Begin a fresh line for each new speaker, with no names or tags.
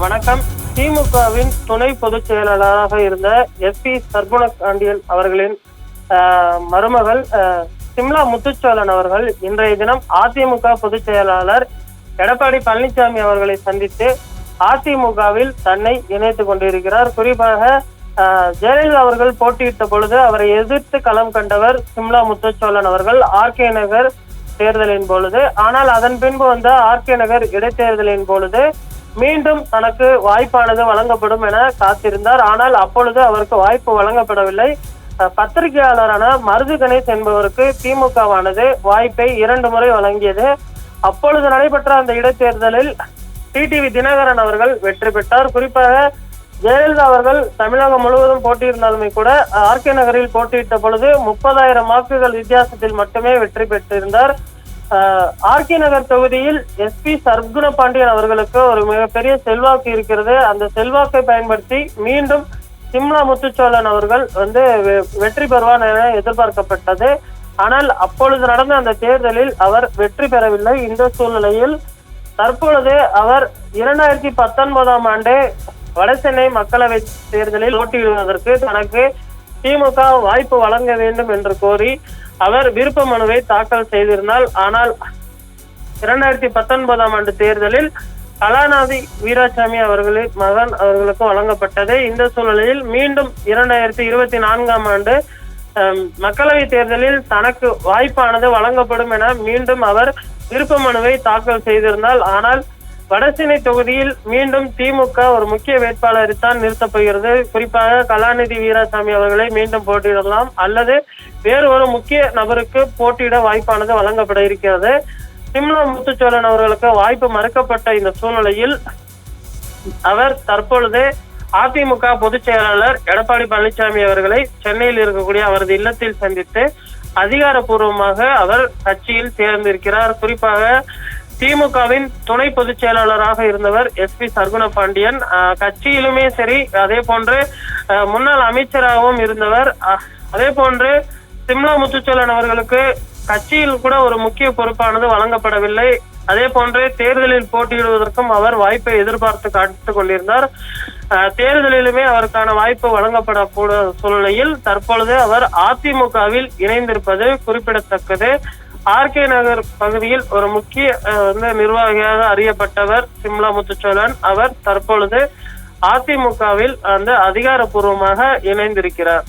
வணக்கம். திமுகவின் துணை பொதுச் செயலாளராக இருந்த SP சர்க்குணபாண்டியன் அவர்களின் மருமகள் சிம்லா முத்துச்சோழன் அவர்கள் இன்றைய தினம் அதிமுக பொதுச் செயலாளர் எடப்பாடி பழனிசாமி அவர்களை சந்தித்து அதிமுகவில் தன்னை இணைத்துக் கொண்டிருக்கிறார். குறிப்பாக ஜெயலலிதா அவர்கள் போட்டியிட்ட பொழுது அவரை எதிர்த்து களம் கண்டவர் சிம்லா முத்துச்சோழன் அவர்கள் RK நகர் தேர்தலின் பொழுது. ஆனால் அதன் பின்பு வந்த RK நகர் இடைத்தேர்தலின் பொழுது மீண்டும் தனக்கு வாய்ப்பானது வழங்கப்படும் என காத்திருந்தார். ஆனால் அப்பொழுது அவருக்கு வாய்ப்பு வழங்கப்படவில்லை. பத்திரிகையாளரான மருது கணேஷ் என்பவருக்கு திமுகவானது வாய்ப்பை 2 முறை வழங்கியது. அப்பொழுது நடைபெற்ற அந்த இடைத்தேர்தலில் டிடிவி தினகரன் அவர்கள் வெற்றி பெற்றார். குறிப்பாக ஜெயலலிதா அவர்கள் தமிழகம் முழுவதும் போட்டியிருந்தாலுமே கூட RK நகரில் போட்டியிட்ட பொழுது 30,000 வாக்குகள் வித்தியாசத்தில் மட்டுமே வெற்றி பெற்றிருந்தார். RK நகர் தொகுதியில் SP சர்க்குணபாண்டியன் அவர்களுக்கு ஒரு மிகப்பெரிய செல்வாக்கு இருக்கிறது. அந்த செல்வாக்கை பயன்படுத்தி மீண்டும் சிம்லா முத்துச்சோழன் அவர்கள் வெற்றி பெறுவார் என எதிர்பார்க்கப்பட்டது. ஆனால் அப்பொழுது நடந்த அந்த தேர்தலில் அவர் வெற்றி பெறவில்லை. இந்த சூழ்நிலையில் தற்பொழுது அவர் 2019ஆம் ஆண்டு வடசென்னை மக்களவை தேர்தலில் போட்டியிடுவதற்கு தனக்கு திமுக வாய்ப்பு வழங்க வேண்டும் என்று கோரி அவர் விருப்ப மனுவை தாக்கல் செய்திருந்தார். ஆனால் 2019ஆம் ஆண்டு தேர்தலில் கலாநிதி வீராசாமி அவர்களின் மகன் அவர்களுக்கு வழங்கப்பட்டது. இந்த சூழ்நிலையில் மீண்டும் 2024ஆம் ஆண்டு மக்களவை தேர்தலில் தனக்கு வாய்ப்பானது வழங்கப்படும் என மீண்டும் அவர் விருப்ப மனுவை தாக்கல் செய்திருந்தார். ஆனால் வடசென்னை தொகுதியில் மீண்டும் திமுக ஒரு முக்கிய வேட்பாளரை தான் நிறுத்தப்படுகிறது. குறிப்பாக கலாநிதி வீராசாமி அவர்களை மீண்டும் போட்டியிடலாம் அல்லது வேறு ஒரு முக்கிய நபருக்கு போட்டியிட வாய்ப்பானது வழங்கப்பட இருக்கிறது. சிம்லா முத்துச்சோழன் அவர்களுக்கு வாய்ப்பு மறுக்கப்பட்ட இந்த சூழ்நிலையில் அவர் தற்பொழுது அதிமுக பொதுச் செயலாளர் எடப்பாடி பழனிசாமி அவர்களை சென்னையில் இருக்கக்கூடிய அவரது இல்லத்தில் சந்தித்து அதிகாரப்பூர்வமாக அவர் கட்சியில் சேர்ந்திருக்கிறார். குறிப்பாக திமுகவின் துணை பொதுச் செயலாளராக இருந்தவர் SP சர்க்குணபாண்டியன் கட்சியிலுமே சரி, அதே போன்று முன்னாள் அமைச்சராகவும் இருந்தவர். அதே போன்று சிம்லா முத்துச்சோழன் அவர்களுக்கு கட்சியில் கூட ஒரு முக்கிய பொறுப்பானது வழங்கப்படவில்லை. அதே போன்று தேர்தலில் போட்டியிடுவதற்கும் அவர் வாய்ப்பை எதிர்பார்த்து காத்துக் கொண்டிருந்தார். தேர்தலிலுமே அவருக்கான வாய்ப்பு வழங்கப்படக்கூடிய சூழ்நிலையில் தற்பொழுது அவர் அதிமுகவில் இணைந்திருப்பது குறிப்பிடத்தக்கது. RK நகர் பகுதியில் ஒரு முக்கிய நிர்வாகியாக அறியப்பட்டவர் சிம்லா முத்துச்சோழன். அவர் தற்பொழுது அதிமுகவில் அதிகாரப்பூர்வமாக இணைந்திருக்கிறார்.